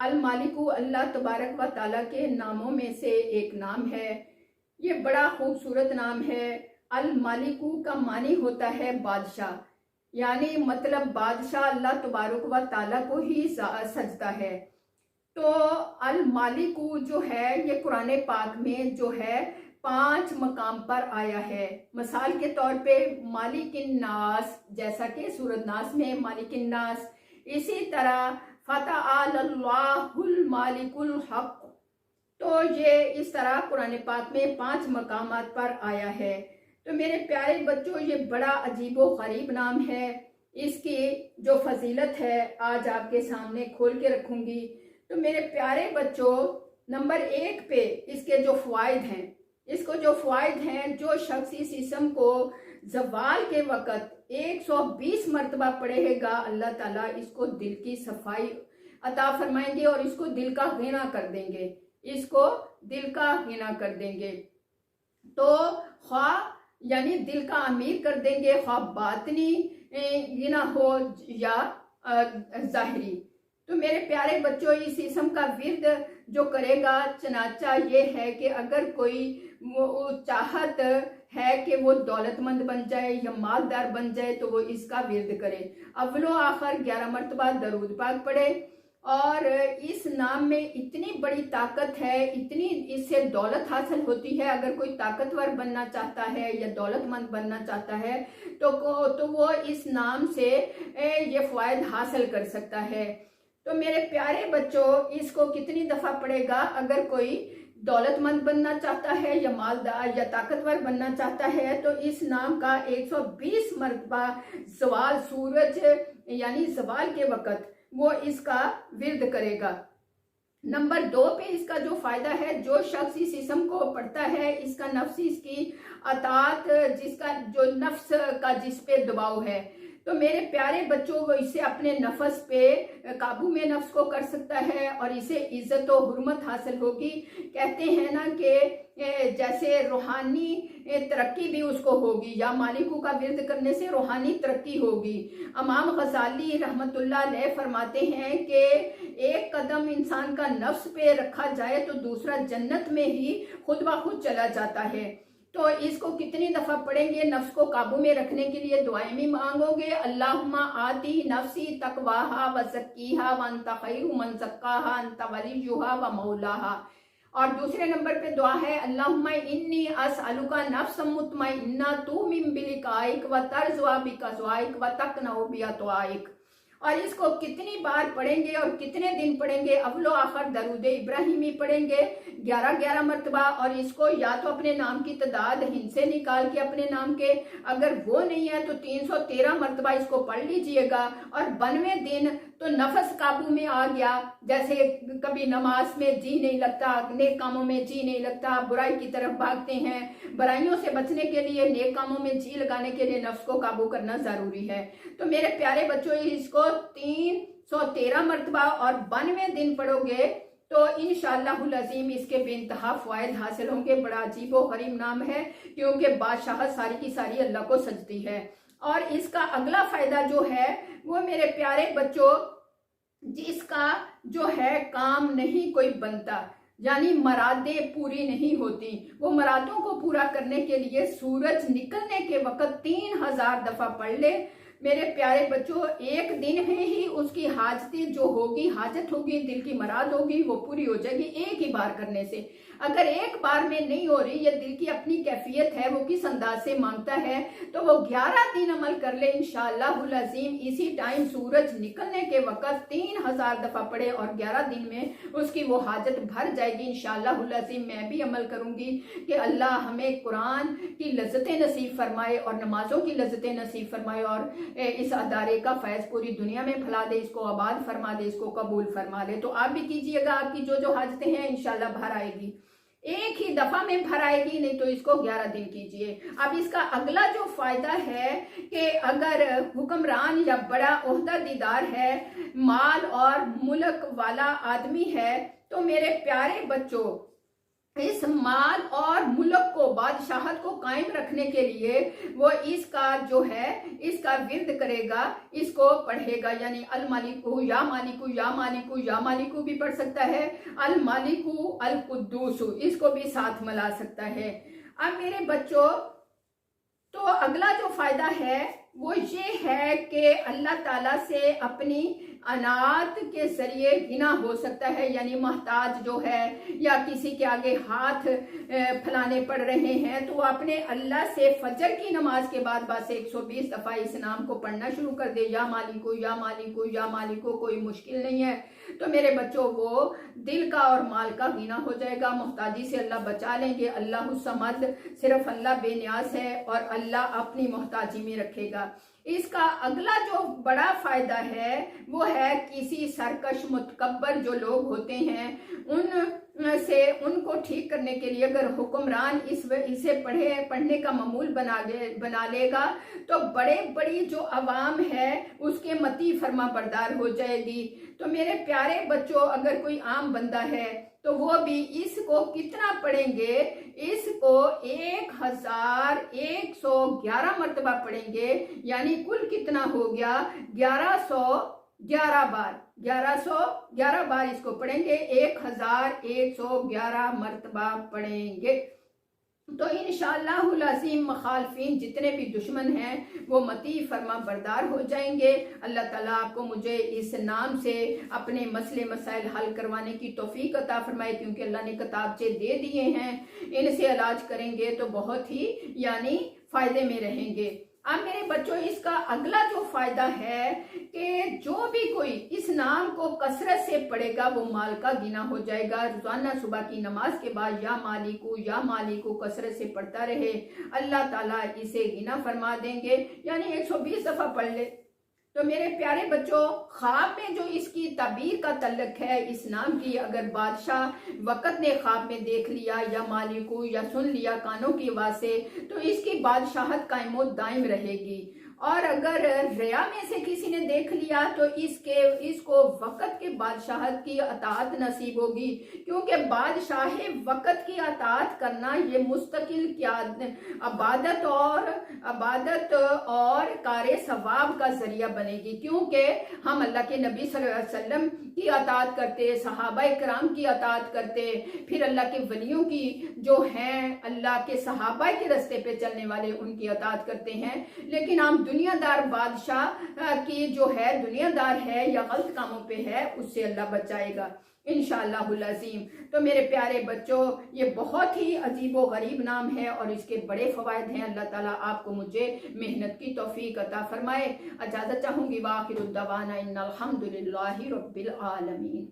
अल मालिकु अल्लाह तबारक व ताला के नामों में से एक नाम है। ये बड़ा खूबसूरत नाम है। अल मालिकु का मानी होता है बादशाह, यानी मतलब बादशाह अल्लाह तबारक व ताला को ही सजता है। तो अल मालिकु जो है ये कुरान पाक में जो है 5 मकाम पर आया है। मिसाल के तौर पे मालिकिन नास, जैसा कि सूरत नास में मालिकिन नास, इसी तरह फतअल्लाहुल मालिकुल हक। तो ये इस तरह कुरान पाक में 5 मकामात पर आया है। तो मेरे प्यारे बच्चों, ये बड़ा अजीबो गरीब नाम है। इसकी जो फजीलत है आज आपके सामने खोल के रखूंगी। तो मेरे प्यारे बच्चों, नंबर 1 पे इसके जो फ़वाइद हैं, इसको जो फ़वाइद हैं, जो शख्स इस इसम को जवाल के वक़्त 120 मरतबा पढ़ेगा, अल्लाह ताला इसको दिल की सफाई अता फरमाएंगे और इसको दिल का गिना कर देंगे, इसको दिल का गिना कर देंगे। तो ख्वा यानी दिल का अमीर कर देंगे, ख्वा बातनी गिना हो या जाहिरी। तो मेरे प्यारे बच्चों, इस इसम का विर्द जो करेगा, चनाचा ये है कि अगर कोई चाहत है कि वो दौलतमंद बन जाए या मालदार बन जाए तो वो इसका विर्द करे। अव्वलो आखिर 11 मरतबा दरूद पाक पढ़े। और इस नाम में इतनी बड़ी ताकत है, इतनी इससे दौलत हासिल होती है। अगर कोई ताकतवर बनना चाहता है या दौलतमंद बनना चाहता है तो वो इस नाम से ये फ़वाइद हासिल कर सकता है। तो मेरे प्यारे बच्चों, इसको कितनी दफ़ा पढ़ेगा? अगर कोई दौलतमंद बनना चाहता है या मालदार या ताकतवर बनना चाहता है तो इस नाम का 120 मरतबा ज़वाल सूरज यानी ज़वाल के वक़्त वो इसका विर्द करेगा। नंबर 2 पे इसका जो फायदा है, जो शख्स इस इसम को पढ़ता है, इसका नफ्स इसकी अतात, जिसका जो नफ्स का जिस पे दबाव है, तो मेरे प्यारे बच्चों, वो इसे अपने नफ्स पे काबू में नफ्स को कर सकता है और इसे इज्जत और हुर्मत हासिल होगी। कहते हैं ना कि जैसे रूहानी तरक्की भी उसको होगी, या मालिकू का विर्द करने से रूहानी तरक्की होगी। इमाम गजाली रहमतुल्लाह अलैह फरमाते हैं कि एक कदम इंसान का नफ्स पे रखा जाए तो दूसरा जन्नत में ही खुद ब खुद चला जाता है। तो इसको कितनी दफ़ा पढ़ेंगे? नफ्स को काबू में रखने के लिए दुआएं भी मांगोगे। अल्लाहुम्मा आती नफ्सी तकवाहा व ज़क्कीहा व अंता खैरु मन ज़क्काहा अंता वलियुहा व मौलाहा। और दूसरे नंबर पे दुआ है, अल्लाहुम्मा इन्नी अस्अलुका नफ्सन मुतमइन्ना तुमिन बिलिकाइक व तर्ज़वा बिक़ज़वाइक व तक़नउ बिअतवाइक। और इसको कितनी बार पढ़ेंगे और कितने दिन पढ़ेंगे? अव्वलो आखिर दरूद इब्राहिमी पढ़ेंगे 11-11 मरतबा। और इसको या तो अपने नाम की तादाद हिंद से निकाल के अपने नाम के, अगर वो नहीं है तो 313 मरतबा इसको पढ़ लीजिएगा। और 92वें दिन तो नफस काबू में आ गया। जैसे कभी नमाज में जी नहीं लगता, नेक कामों में जी नहीं लगता, बुराई की तरफ भागते हैं। बुराइयों से बचने के लिए, नेक कामों में जी लगाने के लिए नफ्स को काबू करना जरूरी है। तो मेरे प्यारे बच्चों, इसको 313 मरतबा और 92वें दिन पढ़ोगे तो इंशाअल्लाहुल अज़ीम इसके बेइंतहा फ़वाइद हासिल होंगे। बड़ा अजीबो गरीब नाम है, क्योंकि बादशाहत सारी की सारी अल्लाह को सजती है। और इसका अगला फायदा जो है वो मेरे प्यारे बच्चों, जिसका जो है काम नहीं कोई बनता, यानी मरादें पूरी नहीं होती, वो मरादों को पूरा करने के लिए सूरज निकलने के वक़्त 3000 दफ़ा पढ़ ले। मेरे प्यारे बच्चों, एक दिन में ही उसकी हाजतें जो होगी, हाजत होगी, दिल की मराद होगी, वो पूरी हो जाएगी एक ही बार करने से। अगर एक बार में नहीं हो रही, या दिल की अपनी कैफियत है, वो किस अंदाज से मांगता है, तो वो 11 दिन अमल कर ले इंशाअल्लाहुल अज़ीम। इसी टाइम सूरज निकलने के वक़्त 3000 दफ़ा पढ़े और 11 दिन में उसकी वो हाजत भर जाएगी इंशाअल्लाहुल अज़ीम। मैं भी अमल करूँगी कि अल्लाह हमें कुरान की लज़्ज़तें नसीब फरमाए और नमाज़ों की लज़्ज़तें नसीब फरमाए और इस अदारे का फैज़ पूरी दुनिया में फैला दे, इसको आबाद फरमा दे, इसको कबूल फरमा ले। तो आप भी कीजिएगा, आपकी जो जो हाजतें हैं इंशाअल्लाह भर आएगी। एक ही दफा में भर आएगी, नहीं तो इसको 11 दिन कीजिए। अब इसका अगला जो फायदा है कि अगर हुक्मरान या बड़ा ओहदा दीदार है, माल और मुल्क वाला आदमी है, तो मेरे प्यारे बच्चों इस माल और मुल्क को, बादशाहत को कायम रखने के लिए वो इसका जो है इसका विर्द करेगा, इसको पढ़ेगा। यानी अल मालिकू या मालिकू या मालिकू या मालिकू भी पढ़ सकता है, अल मालिकू अल कुद्दूसु इसको भी साथ मिला सकता है। अब मेरे बच्चों, तो अगला जो फायदा है वो ये है कि अल्लाह ताला से अपनी अनाथ के जरिए गिना हो सकता है। यानी मोहताज जो है या किसी के आगे हाथ फैलाने पड़ रहे हैं तो अपने अल्लाह से फजर की नमाज के बाद बस 120 दफा इस नाम को पढ़ना शुरू कर दे, या मालिको या मालिको या मालिको। कोई मुश्किल नहीं है। तो मेरे बच्चों, वो दिल का और माल का गिना हो जाएगा, मोहताजी से अल्लाह बचा लेंगे। अल्लाह समद, सिर्फ अल्लाह बेनियाज है और अल्लाह अपनी मोहताजी में रखेगा। इसका अगला जो बड़ा फायदा है वो है किसी सरकश मुतकब्बर जो लोग होते हैं उनको ठीक करने के लिए अगर हुक्मरान इसे पढ़ने का मामूल बना लेगा तो बड़ी जो अवाम है उसके मती फरमा बरदार हो जाएगी। तो मेरे प्यारे बच्चों, अगर कोई आम बंदा है तो वो भी इसको कितना पढ़ेंगे, इसको 1111 मरतबा पढ़ेंगे। यानी कुल कितना हो गया, 1111 बार, 1111 बार इसको पढ़ेंगे, 1111 मरतबा पढ़ेंगे। तो इंशाअल्लाहुल अज़ीम मुखालफिन जितने भी दुश्मन हैं वो मती फरमा बरदार हो जाएंगे। अल्लाह ताला आपको मुझे इस नाम से अपने मसले मसाइल हल करवाने की तौफीक अता फरमाए, क्योंकि अल्लाह ने किताबचे दे दिए हैं, इनसे इलाज करेंगे तो बहुत ही यानी फायदे में रहेंगे। अब मेरे बच्चों, इसका अगला जो फायदा है कि जो भी कोई इस नाम को कसरत से पढ़ेगा वो माल का गिना हो जाएगा। रोजाना सुबह की नमाज के बाद या मालिकू कसरत से पढ़ता रहे, अल्लाह ताला इसे गिना फरमा देंगे। यानी 120 दफा पढ़ ले। तो मेरे प्यारे बच्चों, ख्वाब में जो इसकी ताबीर का तल्लक है इस नाम की, अगर बादशाह वक़्त ने ख्वाब में देख लिया या मालिकू या सुन लिया कानों की आवाज से, तो इसकी बादशाहत कायमो दायम रहेगी। और अगर रिया में से किसी ने देख लिया तो इसको वक़्त के बादशाहत की अताअत नसीब होगी, क्योंकि बादशाह वक़्त की अताअत करना ये मुस्तकिल क्या अबादत और कारे सवाब का जरिया बनेगी। क्योंकि हम अल्लाह के नबी सल्लल्लाहु अलैहि वसल्लम की अताअत करते, सहाबाए किराम की अताअत करते, फिर अल्लाह के वलियों की जो हैं अल्लाह के सहाबाए के रास्ते पे चलने वाले उनकी अताअत करते हैं। लेकिन हम दुनियादार बादशाह की जो है दुनियादार है या गलत कामों पे है, उससे अल्लाह बचाएगा इंशाअल्लाहुल अज़ीम। तो मेरे प्यारे बच्चों, ये बहुत ही अजीब व गरीब नाम है और इसके बड़े फवायद हैं। अल्लाह ताला आपको मुझे मेहनत की तौफीक अता फरमाए। इजाज़त चाहूँगी। वाखिरुद्दवाना इन्नल हम्दुलिल्लाहि रब्बिल आलमीन।